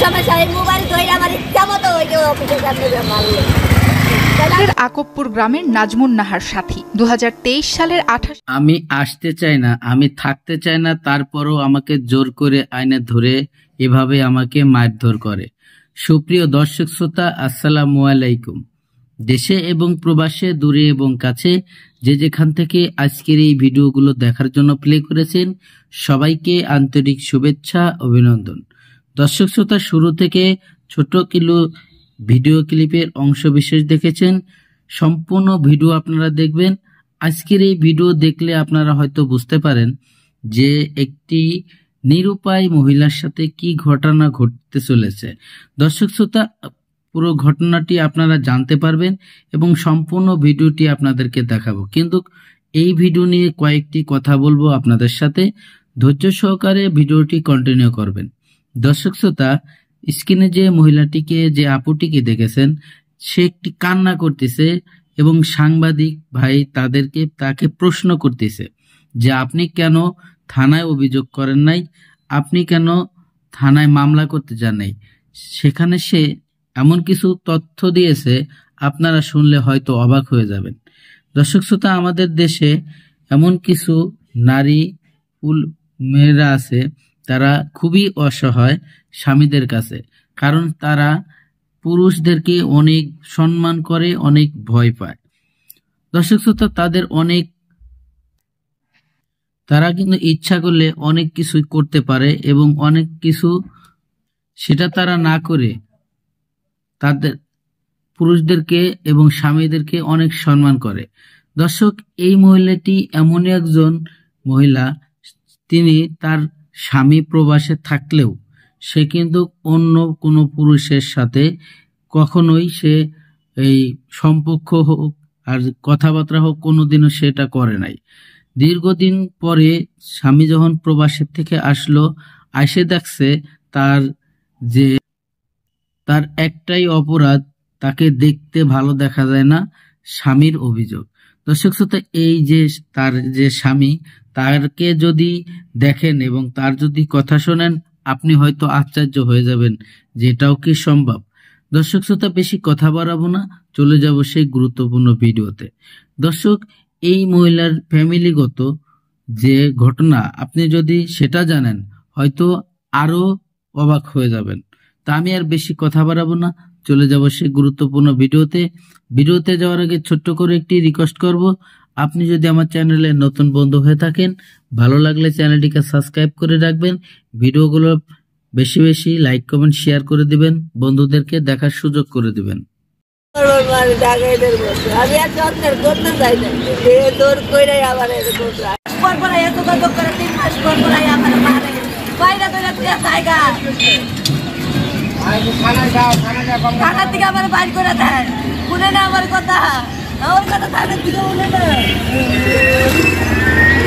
সমস্যা এই মোবাইল ধরে আমার ইচ্ছা মতো ওইটা অফিসে যাবে মারলে। আকবপুর গ্রামের নাজমুন নাহার সাথী 2023 সালের 28। আমি আসতে চাই না, আমি থাকতে চাই না, তারপরও আমাকে জোর করে আইনে ধরে এভাবে আমাকে মারধর করে। সুপ্রিয় দর্শক শ্রোতা, আসসালামু আলাইকুম। দেশে এবং প্রবাসে, দূরে এবং কাছে, যে যেখান থেকে আজকের এই ভিডিওগুলো দেখার জন্য প্লে করেছেন, সবাইকে আন্তরিক শুভেচ্ছা, অভিনন্দন। দর্শক শ্রোতা, শুরু থেকে ছোট ভিডিও ক্লিপের অংশ বিশেষ দেখেছেন, সম্পূর্ণ ভিডিও আপনারা দেখবেন। আজকের এই ভিডিও দেখলে আপনারা হয়তো বুঝতে পারেন যে একটি নিরুপায় মহিলার সাথে কি ঘটনা ঘটতে চলেছে। দর্শক শ্রোতা, পুরো ঘটনাটি আপনারা জানতে পারবেন এবং সম্পূর্ণ ভিডিওটি আপনাদেরকে দেখাবো। কিন্তু এই ভিডিও নিয়ে কয়েকটি কথা বলবো আপনাদের সাথে, ধৈর্য সহকারে ভিডিওটি কন্টিনিউ করবেন। দর্শক শ্রোতা, স্ক্রিনে যে মহিলাটিকে, যে আপুটিকে দেখেছেন, সে একটি কান্না করতেছে এবং সাংবাদিক ভাই তাকে প্রশ্ন করতেছে যে আপনি কেন থানায় অভিযোগ করেন নাই, আপনি কেন থানায় মামলা করতে যান নাই। সেখানে সে এমন কিছু তথ্য দিয়েছে, আপনারা শুনলে হয়তো অবাক হয়ে যাবেন। দর্শক শ্রোতা, আমাদের দেশে এমন কিছু নারী মেয়েরা আছে, তারা খুবই অসহায় স্বামীদের কাছে, কারণ তারা পুরুষদেরকে অনেক সম্মান করে, অনেক ভয় পায়। দর্শক শ্রোতা, তারা কিন্তু ইচ্ছা করলে অনেক কিছুই করতে পারে এবং অনেক কিছু সেটা তারা না করে তাদের পুরুষদেরকে এবং স্বামীদেরকে অনেক সম্মান করে। দর্শক, এই মহিলাটি এমনই একজন মহিলা, তিনি তার স্বামী প্রবাসে থাকলেও সে কিন্তু অন্য কোনো পুরুষের সাথে কখনোই সে এই সম্পর্ক হোক আর কথাবার্তা হোক কোনোদিনও সেটা করে নাই। দীর্ঘদিন পরে স্বামী যখন প্রবাসের থেকে আসলো, এসে দেখছে তার একটাই অপরাধ, তাকে দেখতে ভালো দেখা যায় না, স্বামীর অভিযোগ। দর্শক শ্রোতা, এই যে তার যে স্বামী, তাকে যদি দেখেন এবং তার যদি কথা শোনেন, আপনি হয়তো আশ্চর্য হয়ে যাবেন যে এটাও কি সম্ভব। দর্শক শ্রোতা, বেশি কথা বাড়াবো না, চলে যাব সেই গুরুত্বপূর্ণ ভিডিওতে। দর্শক, এই মহিলার ফ্যামিলিগত যে ঘটনা, আপনি যদি সেটা জানেন হয়তো আরো অবাক হয়ে যাবেন। তা আমি আর বেশি কথা বাড়াবো না, চলে যাব সেই গুরুত্বপূর্ণ ভিডিওতে যাওয়ার আগে ছোট্ট করে একটি রিকোয়েস্ট করব, আপনি যদি আমার চ্যানেলে নতুন বন্ধু হয়ে থাকেন, ভালো লাগলে চ্যানেলটিকে সাবস্ক্রাইব করে রাখবেন, ভিডিওগুলো বেশি বেশি লাইক কমেন্ট শেয়ার করে দিবেন, বন্ধুদেরকে দেখার সুযোগ করে দিবেন। আমি আর যত্নের করতে চাই না, দৌড় করে আবার এত 3 মাস পর আমার মারে বাইরে জায়গা থানার থেকে আমার বাইর করে দেয়, শুনে না আমার কথা, আমার কথা থানার থেকে শুনে না।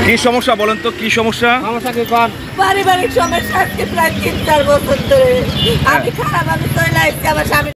কি সমস্যা বলেন তো, কি সমস্যা? পারিবারিক সমস্যা, আজকে প্রায় 3-4 বছর ধরে আমি খারাপ, আমি চলে আসছি আমার স্বামী